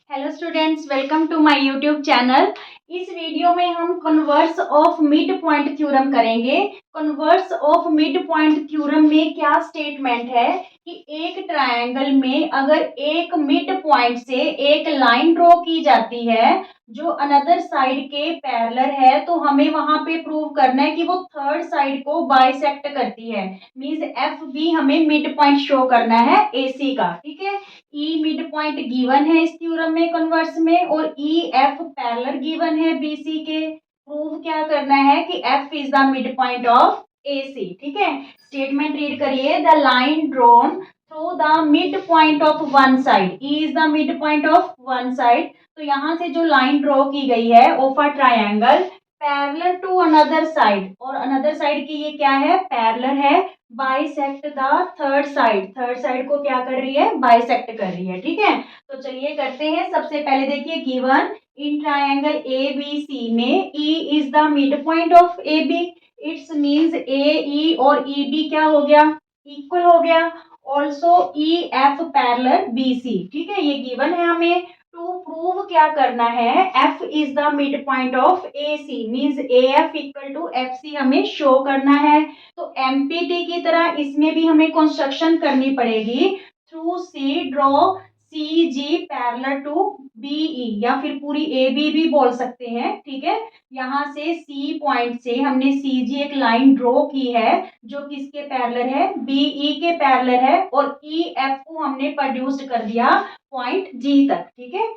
Hello students, welcome to my YouTube channel. इस video में हम converse of mid point theorem करेंगे। Converse of mid point theorem में क्या स्टेटमेंट है कि एक ट्रायंगल में अगर एक मिड पॉइंट से एक लाइन ड्रॉ की जाती है जो अनदर साइड के पैरेलल है, तो हमें वहां पे प्रूव करना है कि वो थर्ड साइड को बाइसेक्ट करती है। मींस एफ बी हमें मिड पॉइंट शो करना है एसी का। ठीक है, ई मिड पॉइंट गिवन है इस थ्योरम में कन्वर्स में, और ई एफ पैरेलल गिवन है बीसी के। प्रूव क्या करना है कि F is the mid point of AC. ठीक है, स्टेटमेंट रीड करिए। The line drawn through the mid point of one side, E is the mid point of one side. तो यहाँ से जो लाइन ड्रॉ की गई है of a triangle parallel to another side, और अनदर साइड की ये क्या है, पैरेलल है, bisect the third side. Third side को क्या कर रही है, बाइसेक्ट कर रही है। ठीक है, तो चलिए करते हैं। सबसे पहले देखिए, given in triangle A B C में E is the mid point of A B. It's means A E और ई बी क्या हो गया, इक्वल हो गया। Also E F parallel B C. ठीक है, ये गिवन है हमें। टू प्रूव क्या करना है, F is the mid point of A C, means A F equal to F C हमें शो करना है। तो एमपीटी की तरह इसमें भी हमें कंस्ट्रक्शन करनी पड़ेगी। Through C draw C G parallel to BE, या फिर पूरी ए बी भी बोल सकते हैं। ठीक है, यहाँ से सी पॉइंट से हमने सी जी एक लाइन ड्रॉ की है जो किसके पैरेलल है, बीई के पैरेलल है, और ई एफ को हमने प्रोड्यूस्ड कर दिया पॉइंट जी तक। ठीक है,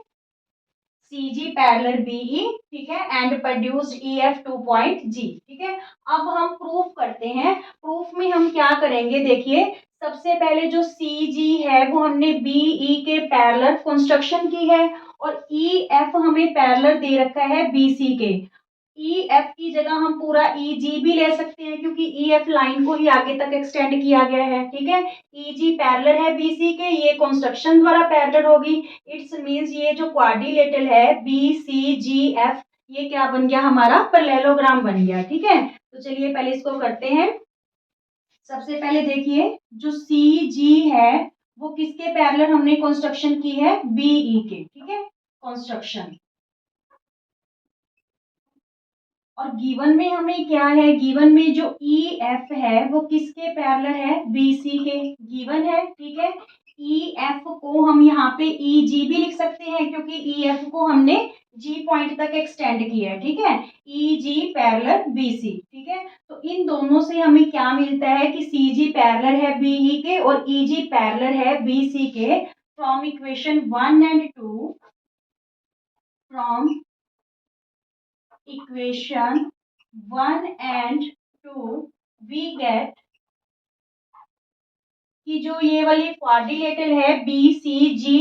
सी जी पैरेलल बीई। ठीक है, and produced E F to point G. ठीक है, अब हम प्रूफ करते हैं। प्रूफ में हम क्या करेंगे, देखिए सबसे पहले जो सी जी है वो हमने बीई के पैरेलल कंस्ट्रक्शन की है, और ई एफ हमें पैरेलल दे रखा है बीसी के। ई एफ की जगह हम पूरा ई जी भी ले सकते हैं, क्योंकि ई एफ लाइन को ही आगे तक एक्सटेंड किया गया है। ठीक है, ई जी पैरेलल है बीसी के, ये कंस्ट्रक्शन द्वारा पैरेलल होगी। इट्स मींस ये जो क्वाड्रिलेटरल है बी सी जी एफ, ये क्या बन गया, हमारा पैरेललोग्राम बन गया। ठीक है, तो चलिए पहले इसको करते हैं। सबसे पहले देखिए, जो सी जी है वो किसके पैरेलल हमने कंस्ट्रक्शन की है, बीई के। ठीक है, कंस्ट्रक्शन। और गिवन में हमें क्या है, गिवन में जो ई एफ है वो किसके पैरेलल है, बी सी के गिवन है। ठीक है, ई एफ को हम यहाँ पे ई जी भी लिख सकते हैं, क्योंकि ई एफ को हमने जी पॉइंट तक एक्सटेंड किया है। ठीक है, ई जी पैरेलल बी सी। ठीक है, तो इन दोनों से हमें क्या मिलता है कि सी जी पैरेलल है बीई के और ई जी पैरेलल है बी सी के। From equation 1 and 2, from equation 1 and 2 we get कि जो ये वाली क्वाड्रिलेटरल है बी सी जी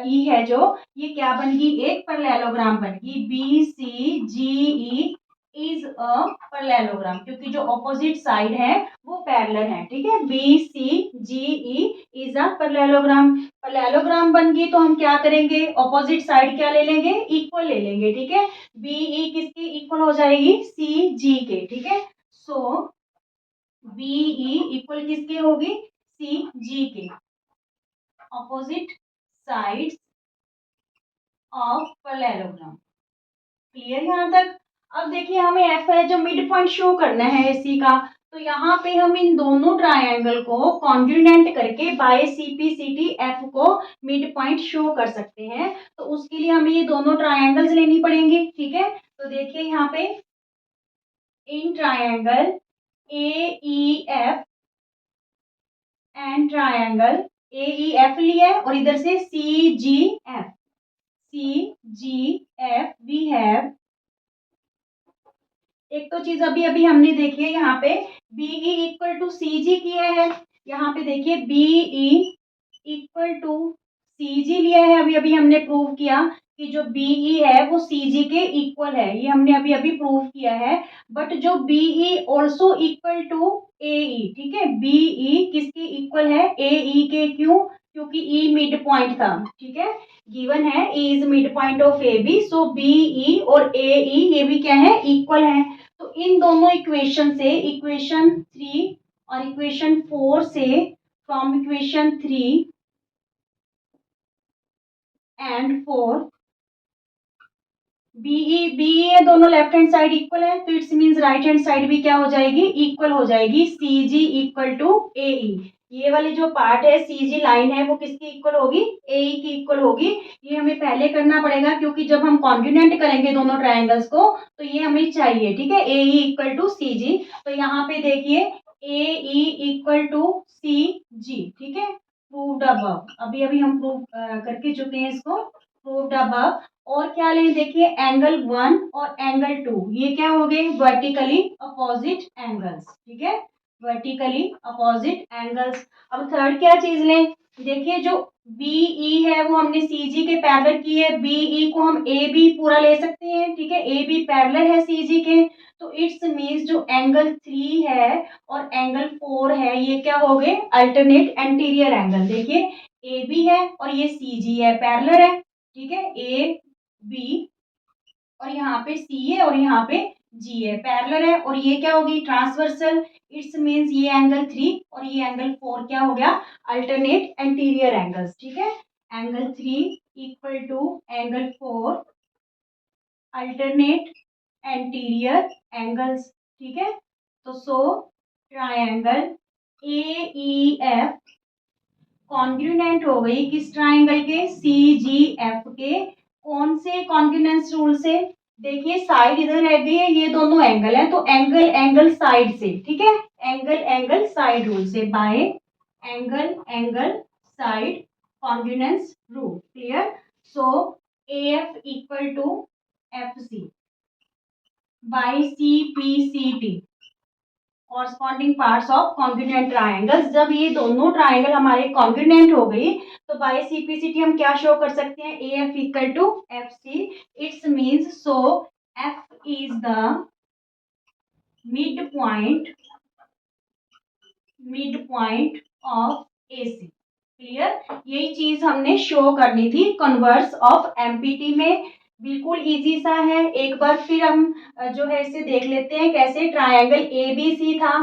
ई है, जो ये क्या बन गई, एक पैरेललोग्राम बन गई। B C G E is a parallelogram, क्योंकि जो ऑपोजिट साइड है वो पैरेलल है। ठीक है, B C G E is a parallelogram. Parallelogram बन गई तो हम क्या करेंगे, ऑपोजिट साइड क्या ले लेंगे, इक्वल ले लेंगे। ठीक है, बी ई किसके इक्वल हो जाएगी, सी जी के। ठीक है, सो बीई इक्वल किसके होगी, सी जी के। Opposite sides of parallelogram. Clear यहाँ तक। अब देखिए, हमें एफ है जो मिड पॉइंट शो करना है एसी का, तो यहाँ पे हम इन दोनों ट्रायंगल को कॉन्ग्रुएंट करके बाय सीपीसीटी एफ को मिड पॉइंट शो कर सकते हैं। तो उसके लिए हमें ये दोनों ट्रायंगल्स लेनी पड़ेंगी। ठीक है, तो देखिए यहाँ पे in triangle A E F and triangle A E F लिया है, और इधर से C G F, C G F we have. एक तो चीज अभी अभी हमने देखी है, यहाँ पे बीई इक्वल टू सी जी किया है। यहाँ पे देखिए बीई इक्वल टू सी जी लिया है, अभी अभी हमने प्रूव किया कि जो बीई है वो सी जी के इक्वल है, ये हमने अभी अभी प्रूव किया है। बट जो बीई ऑल्सो इक्वल टू एई। ठीक है, बीई किसके इक्वल है, एई के। क्यों, क्योंकि ई मिड पॉइंट था। ठीक है, गिवन है A is mid point of A B, so B E और एई ये भी क्या है, इक्वल है। तो इन दोनों इक्वेशन से, इक्वेशन 3 और इक्वेशन 4 से, फ्रॉम इक्वेशन 3 एंड 4 बीई है, दोनों लेफ्ट हैंड साइड इक्वल है, तो it's means right hand side भी क्या हो जाएगी, इक्वल हो जाएगी, सी जी इक्वल टू ए ई। ये वाली जो पार्ट है सी जी लाइन है वो किसकी इक्वल होगी, ए ई की इक्वल होगी। ये हमें पहले करना पड़ेगा क्योंकि जब हम कॉन्ग्रुएंट करेंगे दोनों ट्राइंगल्स को तो ये हमें चाहिए, ठीक है, ए ई इक्वल टू सी जी। तो यहाँ पे देखिए ए ई इक्वल टू सी जी, ठीक है, प्रूव्ड अबव, अभी अभी हम प्रूव करके चुके हैं इसको, प्रूव्ड अबव। और क्या लें, देखिए एंगल 1 और एंगल 2 ये क्या हो गए, वर्टिकली अपोजिट एंगल्स, ठीक है, वर्टिकली अपोजिट एंगल्स। अब थर्ड क्या चीज लें, देखिए जो बीई है वो हमने सीजी के पैरेलल की है, बीई को हम ए बी पूरा ले सकते हैं, ठीक है, ए बी पैरेलल है सीजी के, तो इट्स मीन्स जो एंगल 3 है और एंगल 4 है ये क्या हो गए, अल्टरनेट एंटीरियर एंगल। देखिए ए बी है और ये सी जी है, पैरेलल है, ठीक है, ए बी और यहाँ पे सी है और यहाँ पे जी है, पैरेलल है, और ये क्या होगी, ट्रांसवर्सल। इट्स मीन्स ये एंगल 3 और ये एंगल 4 क्या हो गया, अल्टरनेट एंटीरियर एंगल्स, ठीक है, angle 3 equal to angle 4 alternate interior angles, ठीक है। तो so triangle A E F congruent हो गई किस ट्राइंगल के, सी जी एफ के, कौन से कॉन्ग्रुएंस रूल से, देखिए साइड इधर रह गई है, ये दोनों एंगल है तो एंगल एंगल साइड से, ठीक है, एंगल एंगल साइड रूल से, by angle angle side congruence rule, clear. So A F equal to F C by C P C T corresponding parts of congruent triangles. जब ये दोनों triangle हमारे congruent हो गई तो बाय सीपीसीटी हम क्या शो कर सकते हैं, A F equal to F C. It's means so F is the mid point of A C, clear. यही चीज हमने शो करनी थी कन्वर्स ऑफ एमपीटी में, बिल्कुल इजी सा है। एक बार फिर हम जो है इसे देख लेते हैं कैसे, ट्रायंगल ए बी सी था,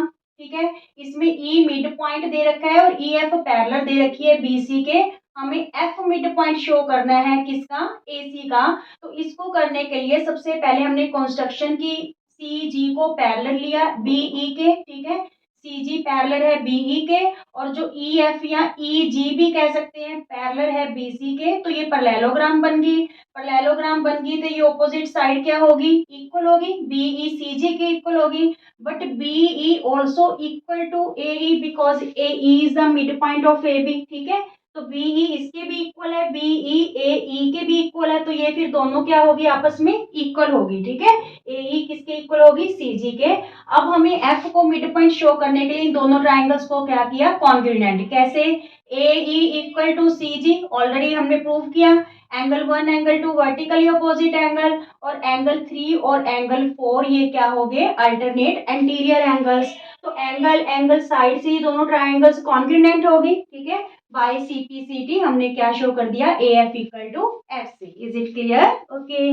ठीक है, इसमें ई मिड पॉइंट दे रखा है और ई एफ पैरेलल दे रखी है बी सी के, हमें एफ मिड पॉइंट शो करना है किसका, ए सी का। तो इसको करने के लिए सबसे पहले हमने कंस्ट्रक्शन की, सी जी को पैरेलल लिया बीई के, ठीक है, सी जी पैरेलल है बीई के, और जो ई एफ या ई जी भी कह सकते हैं पैरेलल है बी सी के, तो ये पैरेललोग्राम बन गई। पैरेललोग्राम बन गई तो ये ऑपोजिट साइड क्या होगी, इक्वल होगी, बीई सी जी की इक्वल होगी, but B E also equal to A E because A E is the mid point of A B, ठीक है, तो बीई इसके भी इक्वल है, बीई ए ई के भी इक्वल है, तो ये फिर दोनों क्या होगी, आपस में इक्वल होगी, ठीक है, ए ई किसके इक्वल होगी, सी जी के। अब हमें एफ को मिड पॉइंट शो करने के लिए इन दोनों ट्राइंगल्स को क्या किया, कॉन्ग्रुएंट, कैसे, A E equal to C G, already हमने प्रूव किया, angle 1 angle 2 vertically opposite angle, और एंगल 3 और एंगल 4 ये क्या हो गए, अल्टरनेट एंटीरियर एंगल्स। तो एंगल एंगल साइड से ही दोनों ट्राइंगल्स कॉन्ग्रुएंट होगी, ठीक है, बाय सीपीसीटी हमने क्या शो कर दिया, A F equal to F C. Is it clear, okay.